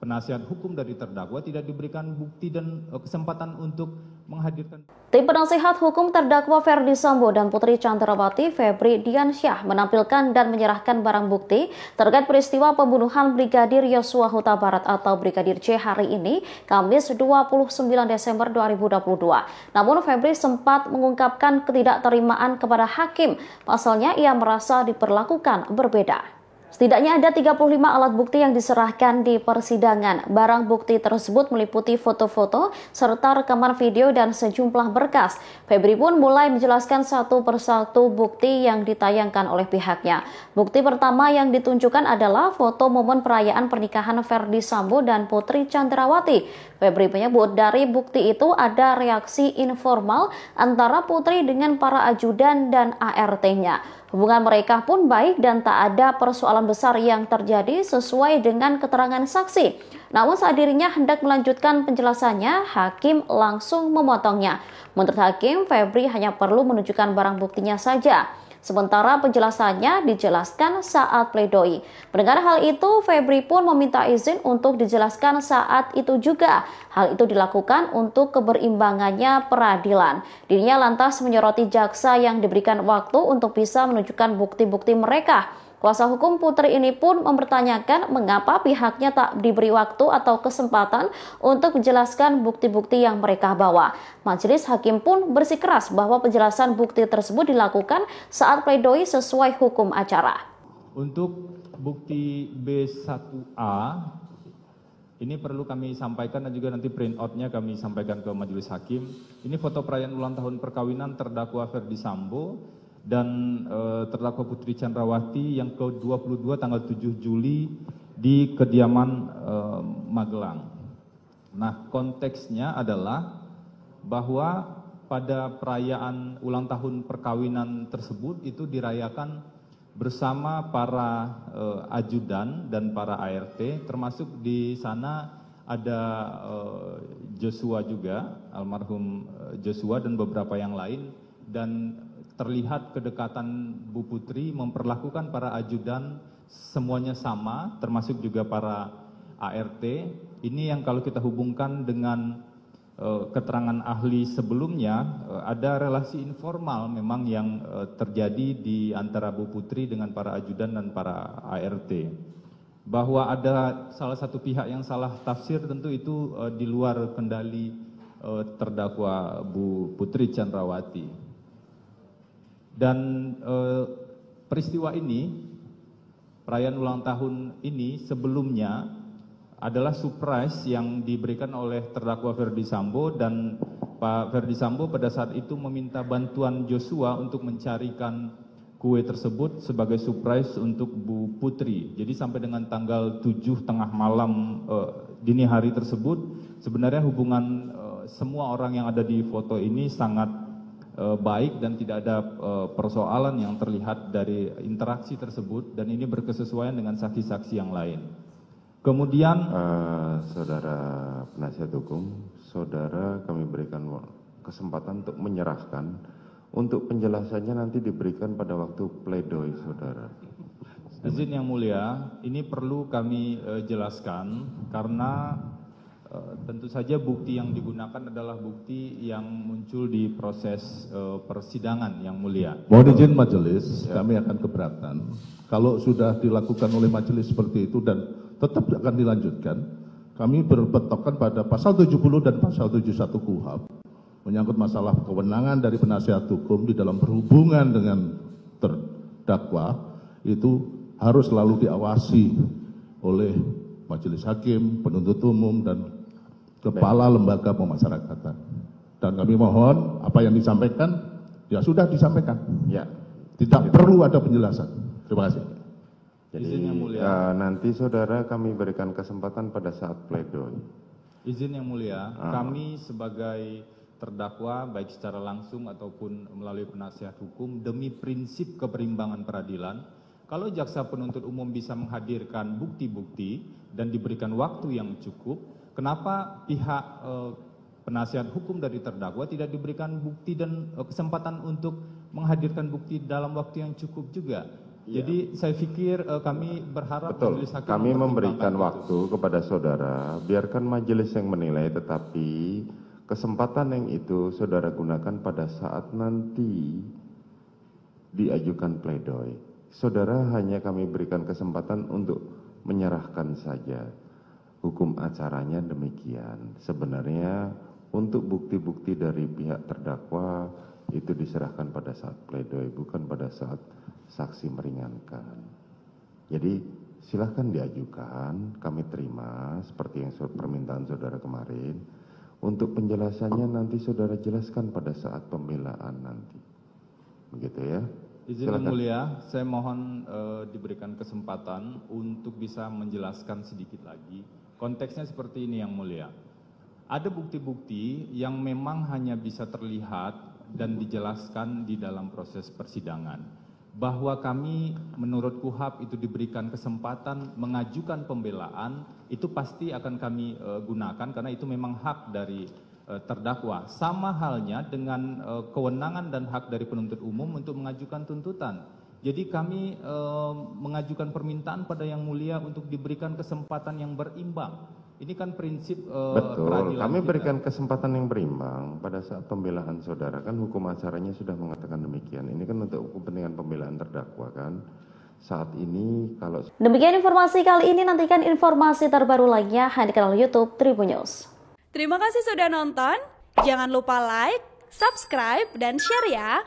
penasihat hukum dari terdakwa tidak diberikan bukti dan kesempatan untuk menghadirkan. Tim penasihat hukum terdakwa Ferdy Sambo dan Putri Chandrawati Febri Diansyah menampilkan dan menyerahkan barang bukti terkait peristiwa pembunuhan Brigadir Yosua Huta Barat atau Brigadir J hari ini, Kamis 29 Desember 2022. Namun Febri sempat mengungkapkan ketidakterimaan kepada hakim, pasalnya ia merasa diperlakukan berbeda. Setidaknya ada 35 alat bukti yang diserahkan di persidangan. Barang bukti tersebut meliputi foto-foto serta rekaman video dan sejumlah berkas. Febri pun mulai menjelaskan satu persatu bukti yang ditayangkan oleh pihaknya. Bukti pertama yang ditunjukkan adalah foto momen perayaan pernikahan Ferdy Sambo dan Putri Chandrawati. Febri menyebut dari bukti itu ada reaksi informal antara Putri dengan para ajudan dan ART-nya. Hubungan mereka pun baik dan tak ada persoalan besar yang terjadi sesuai dengan keterangan saksi. Namun saat dirinya hendak melanjutkan penjelasannya, hakim langsung memotongnya. Menurut hakim, Febri hanya perlu menunjukkan barang buktinya saja. Sementara penjelasannya dijelaskan saat pledoi. Mendengar hal itu, Febri pun meminta izin untuk dijelaskan saat itu juga. Hal itu dilakukan untuk keberimbangannya peradilan. Dirinya lantas menyoroti jaksa yang diberikan waktu untuk bisa menunjukkan bukti-bukti mereka. Kuasa hukum Putri ini pun mempertanyakan mengapa pihaknya tak diberi waktu atau kesempatan untuk menjelaskan bukti-bukti yang mereka bawa. Majelis hakim pun bersikeras bahwa penjelasan bukti tersebut dilakukan saat pledoi sesuai hukum acara. Untuk bukti B1A, ini perlu kami sampaikan dan juga nanti print out-nya kami sampaikan ke majelis hakim. Ini foto perayaan ulang tahun perkawinan terdakwa Ferdy Sambo dan terdakwa Putri Chandrawati yang ke-22 tanggal 7 Juli di kediaman Magelang. Nah, konteksnya adalah bahwa pada perayaan ulang tahun perkawinan tersebut itu dirayakan bersama para ajudan dan para ART, termasuk di sana ada Joshua juga, almarhum Joshua dan beberapa yang lain, dan terlihat kedekatan Bu Putri memperlakukan para ajudan semuanya sama, termasuk juga para ART. Ini yang kalau kita hubungkan dengan keterangan ahli sebelumnya, ada relasi informal memang yang terjadi di antara Bu Putri dengan para ajudan dan para ART. Bahwa ada salah satu pihak yang salah tafsir tentu itu di luar kendali terdakwa Bu Putri Chandrawati. Dan peristiwa ini, perayaan ulang tahun ini sebelumnya adalah surprise yang diberikan oleh terdakwa Ferdy Sambo, dan Pak Ferdy Sambo pada saat itu meminta bantuan Joshua untuk mencarikan kue tersebut sebagai surprise untuk Bu Putri. Jadi sampai dengan tanggal 7 tengah malam dini hari tersebut, sebenarnya hubungan semua orang yang ada di foto ini sangat baik dan tidak ada persoalan yang terlihat dari interaksi tersebut, dan ini berkesesuaian dengan saksi-saksi yang lain. Kemudian saudara penasihat hukum, saudara kami berikan kesempatan untuk menyerahkan, untuk penjelasannya nanti diberikan pada waktu pledoi saudara. Izin yang mulia, ini perlu kami jelaskan karena tentu saja bukti yang digunakan adalah bukti yang muncul di proses persidangan yang mulia. Mohon izin majelis, kami akan keberatan. Kalau sudah dilakukan oleh majelis seperti itu dan tetap akan dilanjutkan, kami berpatokan pada pasal 70 dan pasal 71 KUHP menyangkut masalah kewenangan dari penasihat hukum di dalam berhubungan dengan terdakwa itu harus selalu diawasi oleh majelis hakim, penuntut umum, dan kepala lembaga pemasyarakatan. Dan kami mohon apa yang disampaikan ya sudah disampaikan. Ya. Tidak perlu ada penjelasan. Terima kasih. Jadi nanti saudara kami berikan kesempatan pada saat pledoi. Izin yang mulia, kami sebagai terdakwa baik secara langsung ataupun melalui penasihat hukum demi prinsip keberimbangan peradilan, kalau jaksa penuntut umum bisa menghadirkan bukti-bukti dan diberikan waktu yang cukup, kenapa pihak penasihat hukum dari terdakwa tidak diberikan bukti dan kesempatan untuk menghadirkan bukti dalam waktu yang cukup juga? Jadi saya pikir kami berharap Betul, majelis hakim kami memberikan mempertimbangkan itu. waktu kepada saudara, biarkan majelis yang menilai, tetapi kesempatan yang itu saudara gunakan pada saat nanti diajukan pledoi. Saudara hanya kami berikan kesempatan untuk menyerahkan saja. Hukum acaranya demikian. Sebenarnya untuk bukti-bukti dari pihak terdakwa itu diserahkan pada saat pledoi, bukan pada saat saksi meringankan. Jadi silahkan diajukan, kami terima seperti yang permintaan saudara kemarin. Untuk penjelasannya nanti saudara jelaskan pada saat pembelaan nanti. Begitu ya. Izin yang mulia, saya mohon diberikan kesempatan untuk bisa menjelaskan sedikit lagi. Konteksnya seperti ini yang mulia. Ada bukti-bukti yang memang hanya bisa terlihat dan dijelaskan di dalam proses persidangan. Bahwa kami menurut KUHAP itu diberikan kesempatan mengajukan pembelaan, itu pasti akan kami gunakan karena itu memang hak dari terdakwa. Sama halnya dengan kewenangan dan hak dari penuntut umum untuk mengajukan tuntutan. Jadi kami mengajukan permintaan pada Yang Mulia untuk diberikan kesempatan yang berimbang. Ini kan prinsip betul, peradilan kami kita. berikan kesempatan yang berimbang pada saat pembelaan saudara. Kan hukum acaranya sudah mengatakan demikian. Ini kan untuk kepentingan pembelaan terdakwa kan. Saat ini kalau... Demikian informasi kali ini, nantikan informasi terbaru lainnya hanya di kanal YouTube Tribun News. Terima kasih sudah nonton. Jangan lupa like, subscribe, dan share ya.